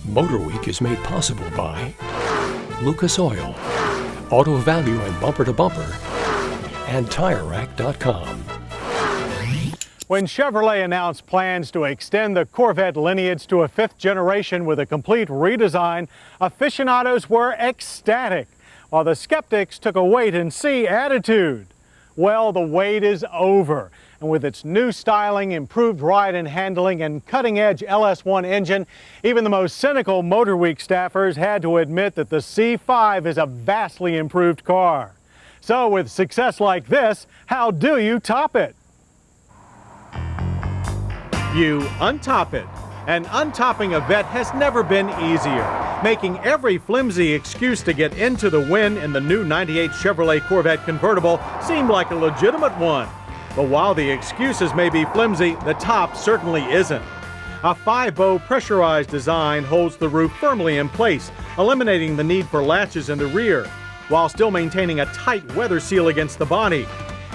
MotorWeek is made possible by Lucas Oil, Auto Value and Bumper to Bumper, and TireRack.com. When Chevrolet announced plans to extend the Corvette lineage to a fifth generation with a complete redesign, aficionados were ecstatic, while the skeptics took a wait-and-see attitude. Well, the wait is over, and with its new styling, improved ride and handling, and cutting-edge LS1 engine, even the most cynical MotorWeek staffers had to admit that the C5 is a vastly improved car. So with success like this, how do you top it? You untop it. And untopping a Vette has never been easier, making every flimsy excuse to get into the win in the new '98 Chevrolet Corvette Convertible seem like a legitimate one. But while the excuses may be flimsy, the top certainly isn't. A 5-bow pressurized design holds the roof firmly in place, eliminating the need for latches in the rear, while still maintaining a tight weather seal against the body.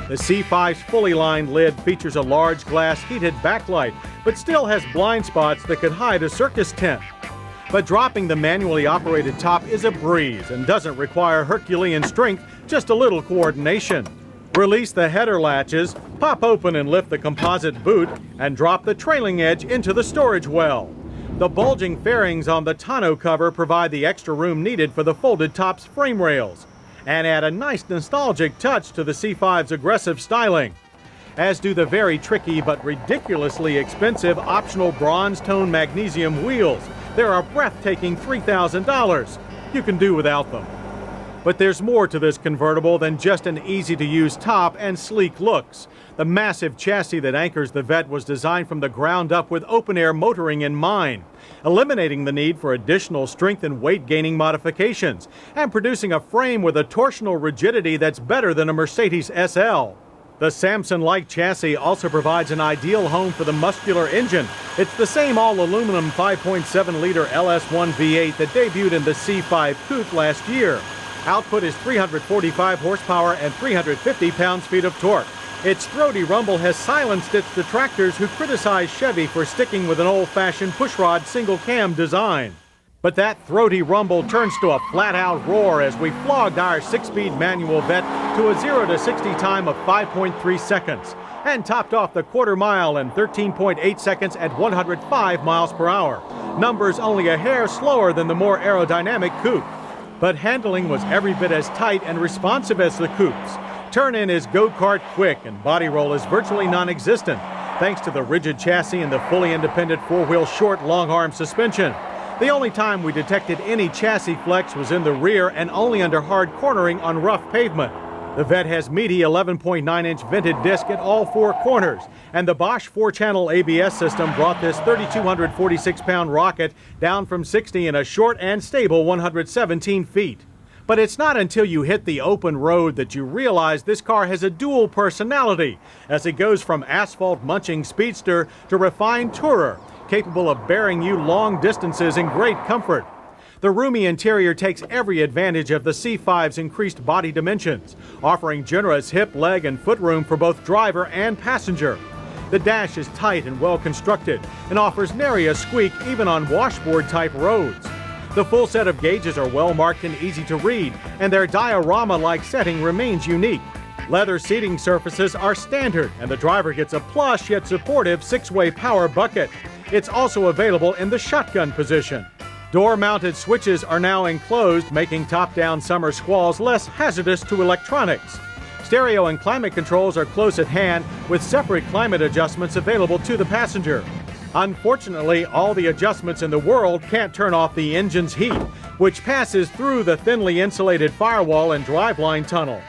The C5's fully lined lid features a large glass heated backlight, but still has blind spots that could hide a circus tent. But dropping the manually operated top is a breeze and doesn't require Herculean strength, just a little coordination. Release the header latches, pop open and lift the composite boot, and drop the trailing edge into the storage well. The bulging fairings on the tonneau cover provide the extra room needed for the folded top's frame rails, and add a nice nostalgic touch to the C5's aggressive styling, as do the very tricky but ridiculously expensive optional bronze-tone magnesium wheels. They're a breathtaking $3,000. You can do without them. But there's more to this convertible than just an easy-to-use top and sleek looks. The massive chassis that anchors the Vette was designed from the ground up with open-air motoring in mind, eliminating the need for additional strength and weight-gaining modifications, and producing a frame with a torsional rigidity that's better than a Mercedes SL. The Samson-like chassis also provides an ideal home for the muscular engine. It's the same all-aluminum 5.7-liter LS1 V8 that debuted in the C5 Coupe last year. Output is 345 horsepower and 350 pounds-feet of torque. Its throaty rumble has silenced its detractors who criticize Chevy for sticking with an old-fashioned pushrod single-cam design. But that throaty rumble turns to a flat-out roar as we flogged our 6-speed manual Vette to a 0 to 60 time of 5.3 seconds and topped off the quarter mile in 13.8 seconds at 105 miles per hour. Numbers only a hair slower than the more aerodynamic Coupe. But handling was every bit as tight and responsive as the Coupe's. Turn-in is go-kart quick and body roll is virtually non-existent, thanks to the rigid chassis and the fully independent four-wheel short long-arm suspension. The only time we detected any chassis flex was in the rear and only under hard cornering on rough pavement. The Vette has meaty 11.9-inch vented disc at all four corners, and the Bosch 4-channel ABS system brought this 3,246-pound rocket down from 60 in a short and stable 117 feet. But it's not until you hit the open road that you realize this car has a dual personality, as it goes from asphalt-munching speedster to refined tourer, capable of bearing you long distances in great comfort. The roomy interior takes every advantage of the C5's increased body dimensions, offering generous hip, leg, and foot room for both driver and passenger. The dash is tight and well constructed and offers nary a squeak even on washboard-type roads. The full set of gauges are well marked and easy to read, and their diorama-like setting remains unique. Leather seating surfaces are standard, and the driver gets a plush yet supportive 6-way power bucket. It's also available in the shotgun position. Door-mounted switches are now enclosed, making top-down summer squalls less hazardous to electronics. Stereo and climate controls are close at hand, with separate climate adjustments available to the passenger. Unfortunately, all the adjustments in the world can't turn off the engine's heat, which passes through the thinly insulated firewall and driveline tunnel.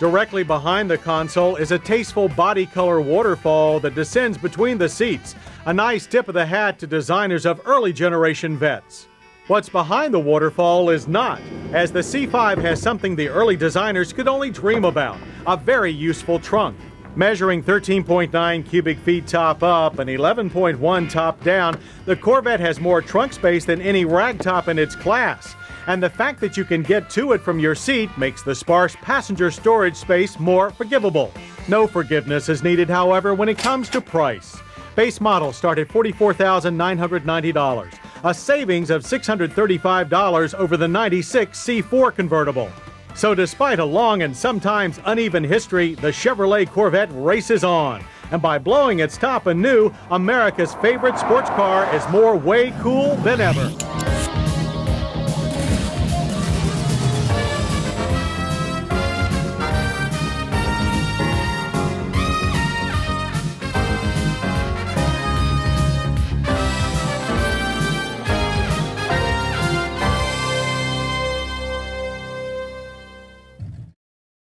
Directly behind the console is a tasteful body color waterfall that descends between the seats, a nice tip of the hat to designers of early generation Vettes. What's behind the waterfall is not, as the C5 has something the early designers could only dream about, a very useful trunk. Measuring 13.9 cubic feet top up and 11.1 top down, the Corvette has more trunk space than any ragtop in its class. And the fact that you can get to it from your seat makes the sparse passenger storage space more forgivable. No forgiveness is needed, however, when it comes to price. Base models start at $44,990. a savings of $635 over the '96 C4 Convertible. So despite a long and sometimes uneven history, the Chevrolet Corvette races on. And by blowing its top anew, America's favorite sports car is more way cool than ever.